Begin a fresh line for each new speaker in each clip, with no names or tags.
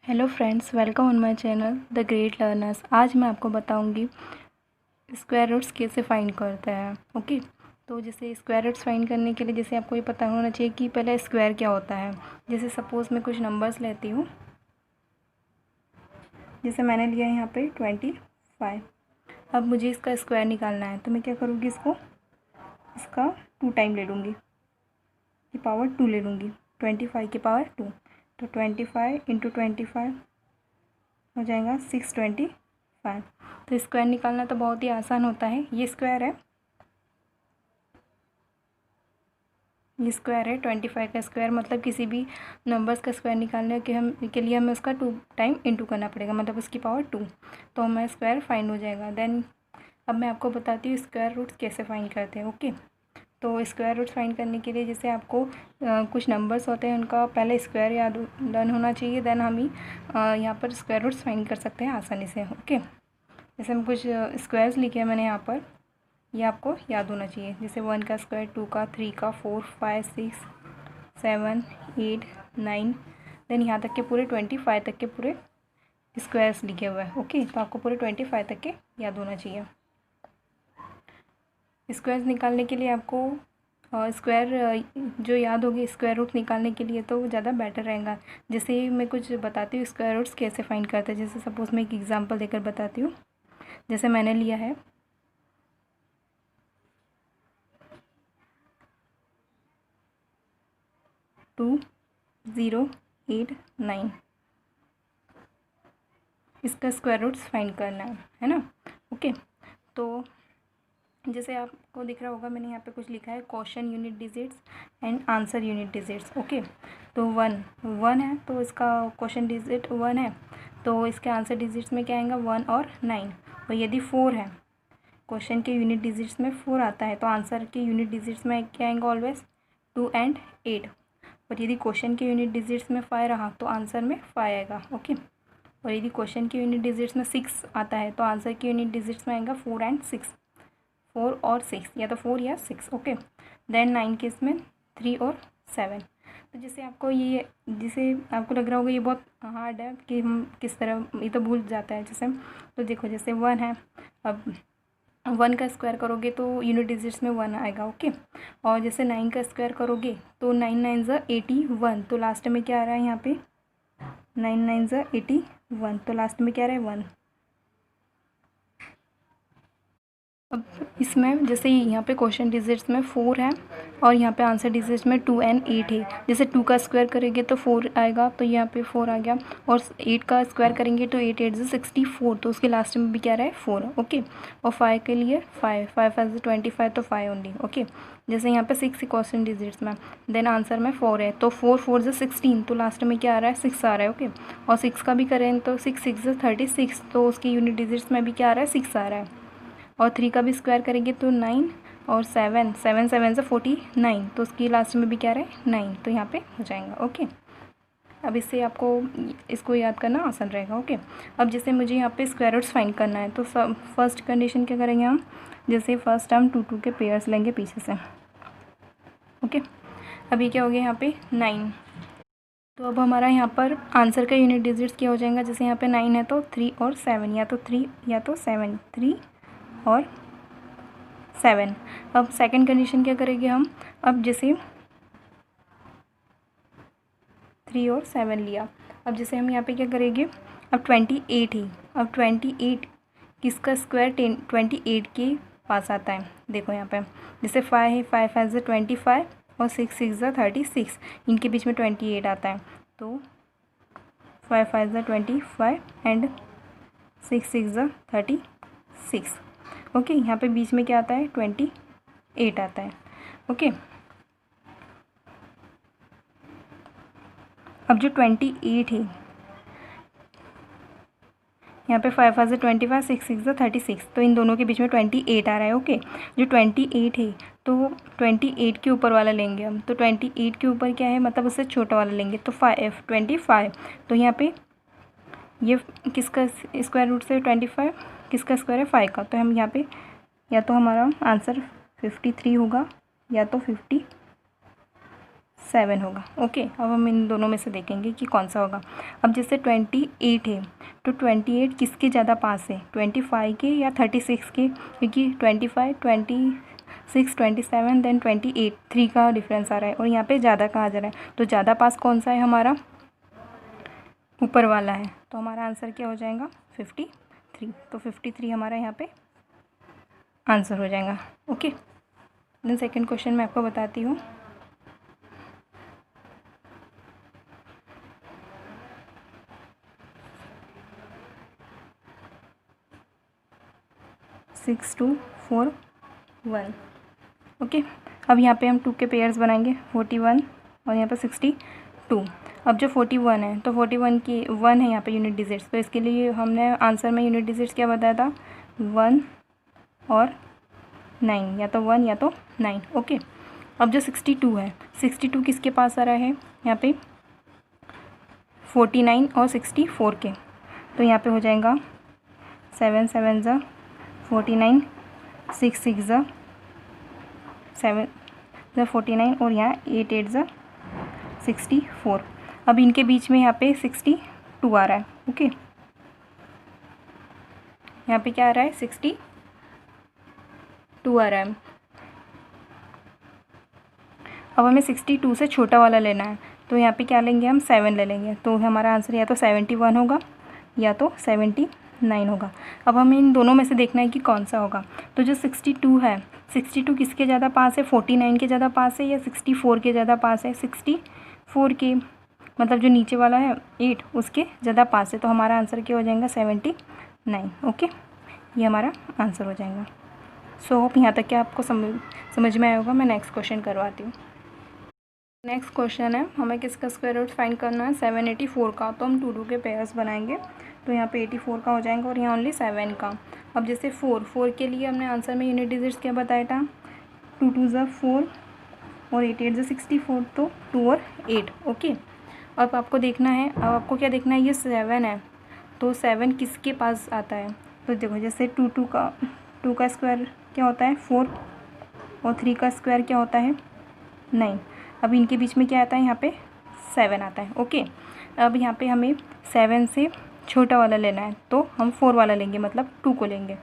Hello friends, welcome on my channel the great learners. आज मैं आपको बताऊंगी स्क्वायर रूट्स कैसे फाइंड करते हैं। ओके, तो जैसे स्क्वायर रूट्स फाइंड करने के लिए जैसे आपको ये पता होना चाहिए कि पहले स्क्वायर क्या होता है। जैसे सपोज़ मैं कुछ नंबर्स लेती हूँ, जैसे मैंने लिया यहाँ पे 25। अब मुझे इसका स्क्वायर निकालना है, तो मैं क्या करूँगी, इसका 2 टाइम ले लूँगी, की पावर 2 ले लूँगी, 25 की पावर 2। तो 25 इंटू 25 हो जाएगा 625। तो स्क्वायर निकालना तो बहुत ही आसान होता है। ये स्क्वायर है, 25 का स्क्वायर, मतलब किसी भी नंबर्स का स्क्वायर निकालने के लिए हमें उसका 2 टाइम इंटू करना पड़ेगा, मतलब उसकी पावर 2। तो हमारा स्क्वायर फाइंड हो जाएगा। देन अब मैं आपको बताती हूँ स्क्वायर रूट्स कैसे फाइंड करते हैं। ओके, तो स्क्वायर रूट्स फाइंड करने के लिए जैसे आपको कुछ नंबर्स होते हैं, उनका पहले स्क्वायर याद डन होना चाहिए। देन हम ही यहाँ पर स्क्वायर रूट्स फाइंड कर सकते हैं आसानी से। ओके, जैसे हम कुछ स्क्वायर्स लिखे हैं मैंने यहाँ पर, ये आपको याद होना चाहिए। जैसे 1 का स्क्वायर, 2 का, 3 का, 4, 5, 6, 7, 8, 9, देन यहाँ तक के पूरे 25 तक के पूरे स्क्वायर्स लिखे हुए हैं। ओके, तो आपको पूरे 25 तक के याद होना चाहिए। स्क्वायर्स निकालने के लिए आपको स्क्वायर जो याद होगी स्क्वायर रूट निकालने के लिए, तो ज़्यादा बेटर रहेगा। जैसे मैं कुछ बताती हूँ स्क्वायर रूट्स कैसे फाइंड करते हैं। जैसे सपोज़ मैं एक एग्जांपल देकर बताती हूँ। जैसे मैंने लिया है 2089, इसका स्क्वायर रूट्स फाइंड करना है ना। ओके, तो जैसे आपको दिख रहा होगा मैंने यहाँ पे कुछ लिखा है, question unit digits and answer unit digits. Okay, तो 1 है, तो इसका क्वेश्चन डिजिट 1 है, तो इसके आंसर डिजिट्स में क्या आएगा, 1 और 9। और यदि 4 है, क्वेश्चन के यूनिट डिजिट्स में 4 आता है, तो आंसर के यूनिट डिजिट्स में क्या आएंगे, ऑलवेज 2 एंड 8। और यदि क्वेश्चन के यूनिट डिजिट्स में 5 रहा तो आंसर में 5 आएगा। ओके, और यदि क्वेश्चन के यूनिट डिजिट्स में 6 आता है तो आंसर के यूनिट डिजिट्स में आएगा 4 एंड 6, 4 और 6, या तो 4 या 6। ओके, देन 9 के इसमें 3 और 7। तो जैसे आपको आपको लग रहा होगा ये बहुत हार्ड है कि हम किस तरह, ये तो भूल जाता है जैसे। तो देखो, जैसे 1 है, अब 1 का स्क्वायर करोगे तो यूनिट डिजिट्स में 1 आएगा। ओके, और जैसे 9 का स्क्वायर करोगे तो 9 9 ज़ा 81, तो लास्ट में क्या आ रहा है यहाँ पे, 9 9 ज़ा 81, तो लास्ट में क्या आ रहा है, 1। अब इसमें जैसे यहाँ पे क्वेश्चन डिजिट्स में 4 है और यहाँ पे आंसर डिजिट्स में 2 एंड 8 है। जैसे 2 का स्क्वायर करेंगे तो 4 आएगा, तो यहाँ पे 4 आ गया, और 8 का स्क्वायर करेंगे तो 8 8 64, तो उसके लास्ट में भी क्या रहा है, 4। ओके, और 5 के लिए 5 5 5 25, तो 5 ओनली। ओके, जैसे यहाँ पे 6 क्वेश्चन डिजिट्स में, देन आंसर में 4 है, तो 4 4 16, तो लास्ट में क्या आ रहा है, 6 आ रहा है। ओके, और 6 का भी करें तो 6 6 36, तो उसकी यूनिट डिजिट्स में भी क्या आ रहा है, 6 आ रहा है। और 3 का भी स्क्वायर करेंगे तो 9, और 7 7 7 से 49, तो उसकी लास्ट में भी क्या रहे, 9, तो यहाँ पे हो जाएगा। ओके, अब इससे आपको इसको याद करना आसान रहेगा। ओके, अब जैसे मुझे यहाँ पे स्क्वायर रूट्स फाइंड करना है, तो फर्स्ट कंडीशन क्या करेंगे हम, जैसे फर्स्ट हम 2 2 के पेयर्स लेंगे पीछे से। ओके, अब ये क्या हो गया यहाँ पे 9, तो अब हमारा यहाँ पर आंसर का यूनिट डिजिट्स क्या हो जाएगा, जैसे यहाँ पे 9 है तो 3 और 7, या तो 3 या तो 7, 3 और 7। अब सेकंड कंडीशन क्या करेंगे हम, अब जैसे 3 और 7 लिया, अब जैसे हम यहाँ पे क्या करेंगे, अब 28 ही, अब 28 किसका स्क्वायर 28 के पास आता है। देखो यहाँ पे जैसे 5 है, 5 5 ज़ा 25, और 6 6 ज़ा 36, इनके बीच में 28 आता है, तो 5 5 ज़ा 25 एंड 6 6 ज़ा 36। ओके, यहाँ पे बीच में क्या आता है, 28 आता है। ओके, अब जो 28 है, यहाँ पे 5 5 ज़ा 25, 6 6 ज़ा 36, तो इन दोनों के बीच में 28 आ रहा है। ओके, जो 28 है तो 28 के ऊपर वाला लेंगे हम, तो 28 के ऊपर क्या है, मतलब उससे छोटा वाला लेंगे, तो 25। तो यहाँ पे ये किसका स्क्वायर रूट से 25 किसका स्क्वायर है, 5 का, तो हम यहाँ पे या तो हमारा आंसर 53 होगा या तो 54 7 होगा। ओके, अब हम इन दोनों में से देखेंगे कि कौन सा होगा। अब जैसे 28 है तो 28 किसके ज़्यादा पास है, 25 के या 36 के, क्योंकि 25, 26, 27 देन 28, 3 का डिफरेंस आ रहा है और यहाँ पे ज़्यादा कहाँ जा रहा है, तो ज़्यादा पास कौन सा है हमारा, ऊपर वाला है। तो हमारा आंसर क्या हो जाएगा 53। तो 53 हमारा यहाँ पे आंसर हो जाएगा। ओके, देन सेकंड क्वेश्चन मैं आपको बताती हूँ। सिक्स 2 4 1। ओके, अब यहाँ पे हम 2 के पेयर्स बनाएंगे, 41 और यहाँ पे 62। अब जो 41 है तो 41 की 1 है यहाँ पे यूनिट डिजिट्स, तो इसके लिए हमने आंसर में यूनिट डिजिट्स क्या बताया था, 1 और 9, या तो 1 या तो 9। ओके, अब जो 62 है, 62 किसके पास आ रहा है, यहाँ पे 49 और 64 के, तो यहाँ पे हो जाएगा 7 7 ज़ा 49, 6 6 ज़ा 7 ज़ा 49 और यहाँ 8 8 ज़ा 64। अब इनके बीच में यहाँ पे 62 आ रहा है। ओके, यहाँ पे क्या आ रहा है, 62 आ रहा है। अब हमें 62 से छोटा वाला लेना है, तो यहाँ पे क्या लेंगे हम, 7 ले लेंगे। तो हमारा आंसर या तो 71 होगा या तो 79 होगा। अब हमें इन दोनों में से देखना है कि कौन सा होगा। तो जो 62 है, 62 किसके ज़्यादा पास है, 49 के ज़्यादा पास है या 64 के ज़्यादा पास है, 64 के, मतलब जो नीचे वाला है 8 उसके ज़्यादा पास है। तो हमारा आंसर क्या हो जाएगा 79। ओके, ये हमारा आंसर हो जाएगा। सो होप यहाँ तक क्या आपको समझ में आया होगा। मैं नेक्स्ट क्वेश्चन करवाती हूँ। नेक्स्ट क्वेश्चन है, हमें किसका स्क्वायर रूट फाइंड करना है, 784 का। तो हम 2 के पेयर्स बनाएंगे, तो यहाँ पे 84 का हो जाएगा और यहाँ ओनली 7 का। अब जैसे 4 के लिए हमने आंसर में यूनिट डिजिट्स क्या बताया था, 2 2 ज़ा 4 और 8 8 ज़ा 64, तो 2 और 8। ओके, अब आपको देखना है, अब आपको क्या देखना है, ये 7 है तो 7 किसके पास आता है। तो देखो जैसे 2 का स्क्वायर क्या होता है 4 और 3 का स्क्वायर क्या होता है 9। अब इनके बीच में क्या आता है, यहाँ पे 7 आता है। ओके, अब यहाँ पे हमें 7 से छोटा वाला लेना है, तो हम 4 वाला लेंगे, मतलब 2 को लेंगे।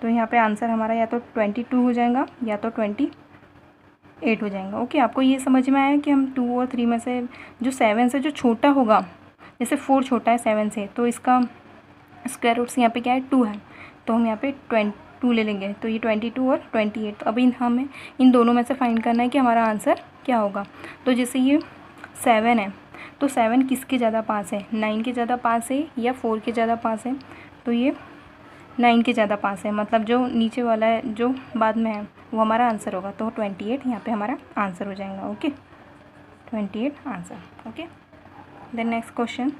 तो यहाँ पे आंसर हमारा या तो 22 हो जाएगा या तो 28 हो जाएगा। ओके, आपको ये समझ में आया कि हम 2 और 3 में से जो 7 से जो छोटा होगा, जैसे 4 छोटा है 7 से, तो इसका स्क्वायर रूट्स यहाँ पे क्या है 2 है, तो हम यहाँ पे 2 ले लेंगे। तो ये 22 और 28। तो अभी हमें इन दोनों में से फाइंड करना है कि हमारा आंसर क्या होगा। तो जैसे ये 7 है तो 7 किसके ज़्यादा पास है, 9 के ज़्यादा पास है या 4 के ज़्यादा पास है, तो ये 9 के ज़्यादा पास है, मतलब जो नीचे वाला है जो बाद में है वो हमारा आंसर होगा। तो 28 यहाँ पे हमारा आंसर हो जाएगा। Okay, 28 answer. Okay, then next question,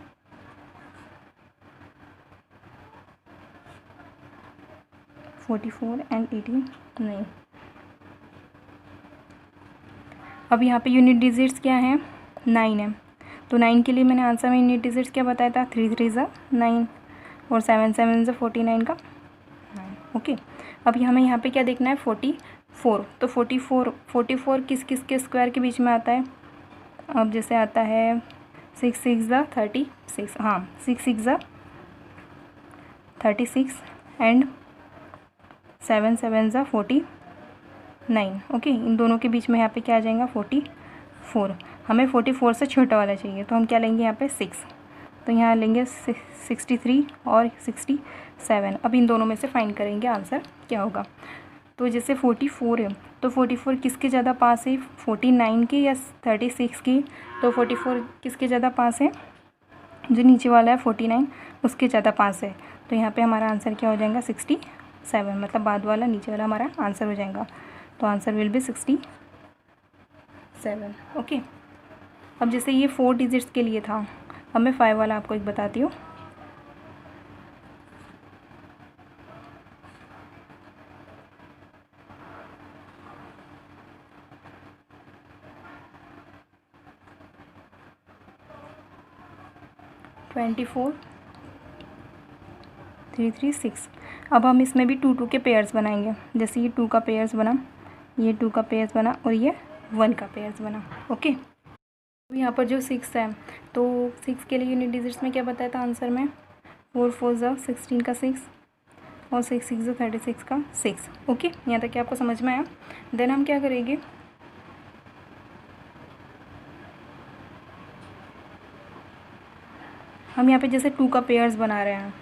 (44 and 89). अब यहाँ पे यूनिट डिजिट्स क्या है, 9 है। तो 9 के लिए मैंने आंसर में यूनिट डिजिट्स क्या बताया था, 3 3 ज़ा 9 और 7 7 ज़ा 49 का 9। ओके, अब हमें यहाँ पे क्या देखना है 44। तो 44 किस किस के स्क्वायर के बीच में आता है। अब जैसे आता है 6 6 ज़ा 36, हाँ 6 6 ज़ा 36 एंड 7 7 ज़ा 49। ओके, इन दोनों के बीच में यहाँ पे क्या आ जाएगा 44। हमें 44 से छोटा वाला चाहिए, तो हम क्या लेंगे यहाँ पे 6, तो यहाँ लेंगे 63 और 67। अब इन दोनों में से फाइंड करेंगे आंसर क्या होगा। तो जैसे 44 है तो 44 किसके ज़्यादा पास है, 49 के या 36 की। तो 44 किसके ज़्यादा पास है, जो नीचे वाला है 49 उसके ज़्यादा पास है। तो यहाँ पे हमारा आंसर क्या हो जाएगा 67, मतलब बाद वाला नीचे वाला हमारा आंसर हो जाएगा। तो आंसर विल बी 67। ओके, अब जैसे ये 4 डिजिट्स के लिए था, अब मैं 5 वाला आपको एक बताती हूँ। (24 3 3 6). अब हम इसमें भी 2 2 के पेयर्स बनाएंगे। जैसे ये 2 का पेयर्स बना, ये 2 का पेयर्स बना और ये 1 का पेयर्स बना। ओके, यहाँ पर जो 6 है तो 6 के लिए यूनिट डिजिट्स में क्या बताया था आंसर में, 4 4 ज़ा 16 का 6 और 6 6 ज़ा 36 का 6। ओके, यहाँ तक क्या आपको समझ में आया। देन हम क्या करेंगे, हम यहाँ पे जैसे 2 का पेयर्स बना रहे हैं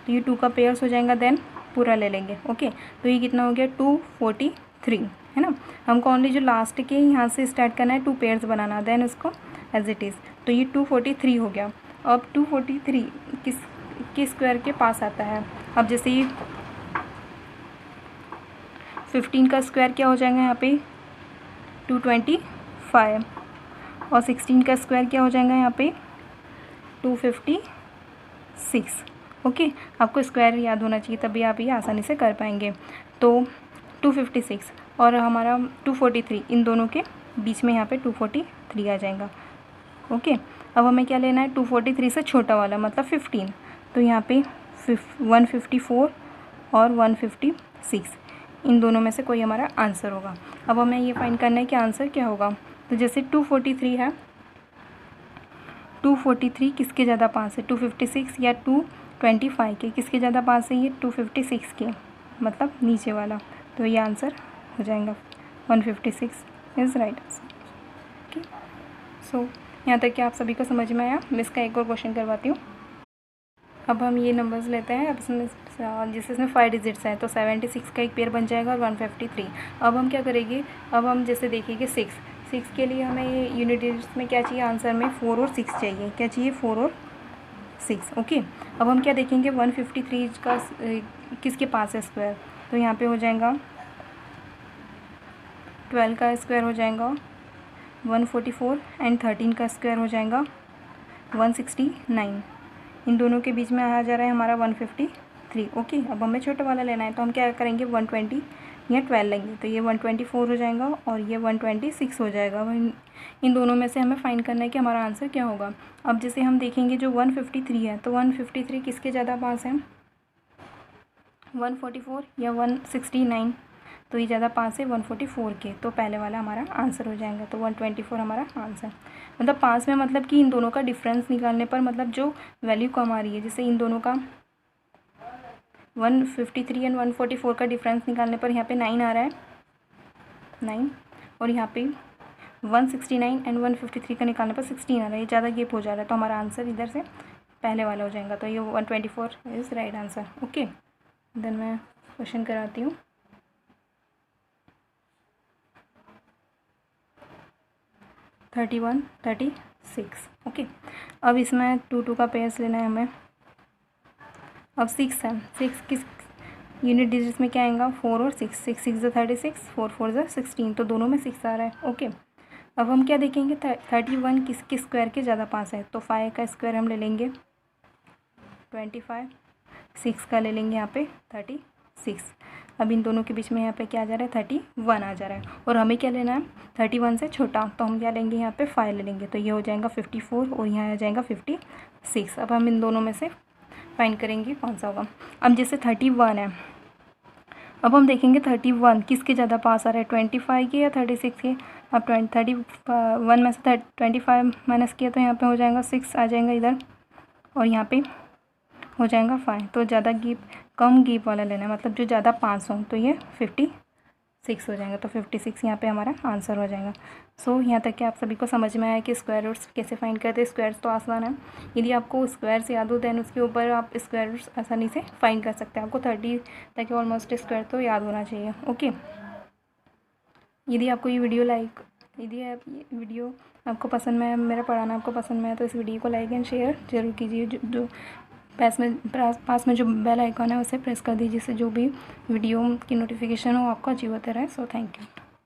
तो ये 2 का पेयर्स हो जाएगा, देन पूरा ले लेंगे। ओके, तो ये कितना हो गया 243 है ना। हमको ओनली जो लास्ट के यहाँ से स्टार्ट करना है 2 पेयर्स बनाना, देन उसको एज इट इज़, तो ये 243 हो गया। अब 243 किस स्क्वायर के पास आता है। अब जैसे ये 15 का स्क्वायर क्या हो जाएगा यहाँ पे 225 और 16 का स्क्वायर क्या हो जाएगा यहाँ पे 256। ओके, आपको स्क्वायर याद होना चाहिए तभी आप ये आसानी से कर पाएंगे। तो 256 और हमारा 243, इन दोनों के बीच में यहाँ पे 243 आ जाएगा। ओके, अब हमें क्या लेना है 243 से छोटा वाला मतलब 15, तो यहाँ पे 154 और 156, इन दोनों में से कोई हमारा आंसर होगा। अब हमें ये फाइंड करना है कि आंसर क्या होगा। तो जैसे 243 है, 243 किसके ज़्यादा पास है 256 या 225 के, किसके ज़्यादा पास है ये 256 के, मतलब नीचे वाला, तो ये आंसर हो जाएगा 156 इज़ राइट आंसर। ओके, सो यहाँ तक कि आप सभी को समझ में आया। मैं इसका एक और क्वेश्चन करवाती हूँ। अब हम ये नंबर्स लेते हैं, अब इसमें जैसे इसमें 5 डिजिट्स हैं तो 76 का एक पेयर बन जाएगा और 153। अब हम क्या करेंगे, अब हम जैसे देखेंगे 6 के लिए हमें यूनिट डिजिट्स में क्या चाहिए आंसर में 4 और 6 चाहिए, क्या चाहिए 4 और 6। ओके, अब हम क्या देखेंगे 153 का किसके पास है स्क्वायर, तो यहाँ पे हो जाएगा 12 का स्क्वायर हो जाएगा 144 एंड 13 का स्क्वायर हो जाएगा 169, इन दोनों के बीच में आ जा रहा है हमारा 153। ओके, अब हमें छोटा वाला लेना है तो हम क्या करेंगे 120 या 12 लेंगे, तो ये 124 हो जाएगा और ये 126 हो जाएगा। इन दोनों में से हमें फाइंड करना है कि हमारा आंसर क्या होगा। अब जैसे हम देखेंगे जो 153 है तो 153 किसके ज़्यादा पास है 144 या 169, तो ये ज़्यादा पास है 144 के, तो पहले वाला हमारा आंसर हो जाएगा। तो 124 हमारा आंसर, मतलब पास में मतलब कि इन दोनों का डिफरेंस निकालने पर मतलब जो वैल्यू कम आ रही है, जैसे इन दोनों का 153 एंड 144 का डिफरेंस निकालने पर यहाँ पे 9 आ रहा है 9, और यहाँ पे 169 एंड 153 का निकालने पर 16 आ रहा है, ये ज़्यादा गैप हो जा रहा है, तो हमारा आंसर इधर से पहले वाला हो जाएगा, तो ये 124 is right answer. Okay, then मैं क्वेश्चन कराती हूँ। थर्टी 36। ओके, अब इसमें 2 का पेयर्स लेना है हमें। अब 6 है, 6 किस यूनिट डिजिट्स में क्या आएगा 4 और 6, 6 6 ज़ा 36, 4 4 ज़ा 16, तो दोनों में 6 आ रहा है। ओके, अब हम क्या देखेंगे 31 किस स्क्वायर के ज़्यादा पास है, तो 5 का स्क्वायर हम ले लेंगे 25, 6 का ले लेंगे यहाँ पे 36। अब इन दोनों के बीच में यहाँ पे क्या आ जा रहा है 31 आ जा रहा है, और हमें क्या लेना है 31 से छोटा, तो हम क्या लेंगे यहाँ पे 5 ले लेंगे, तो ये हो जाएगा 54 और यहाँ आ जाएगा 56। अब हम इन दोनों में से फाइंड करेंगे कौन सा होगा। अब जैसे 31 है, अब हम देखेंगे 31 किसके ज़्यादा पास आ रहा है 25 के या 36 के। अब 31 में से 25 माइनस किया तो यहाँ पे हो जाएगा 6 आ जाएगा इधर, और यहाँ पे हो जाएगा 5, तो ज़्यादा गैप कम गैप वाला लेना है, मतलब जो ज़्यादा पास हो, तो ये 56 हो जाएगा, तो 56 यहाँ पे हमारा आंसर हो जाएगा। सो यहाँ तक कि आप सभी को समझ में आया कि स्क्वायर रूट्स कैसे फाइंड करते हैं। स्क्वायर्स तो आसान है, यदि आपको स्क्वायर्स याद हो देन उसके ऊपर आप स्क्वायर रूट्स आसानी से फाइंड कर सकते हैं। आपको 30 तक ऑलमोस्ट स्क्वायर तो याद होना चाहिए। ओके, यदि आपको ये वीडियो आपको पसंद में, मेरा पढ़ाना आपको पसंद में है, तो इस वीडियो को लाइक एंड शेयर जरूर कीजिए। जो पास में जो बेल आइकॉन है उसे प्रेस कर दीजिए, जिससे जो भी वीडियो की नोटिफिकेशन हो आपको अचीव होते रहे। So thank you.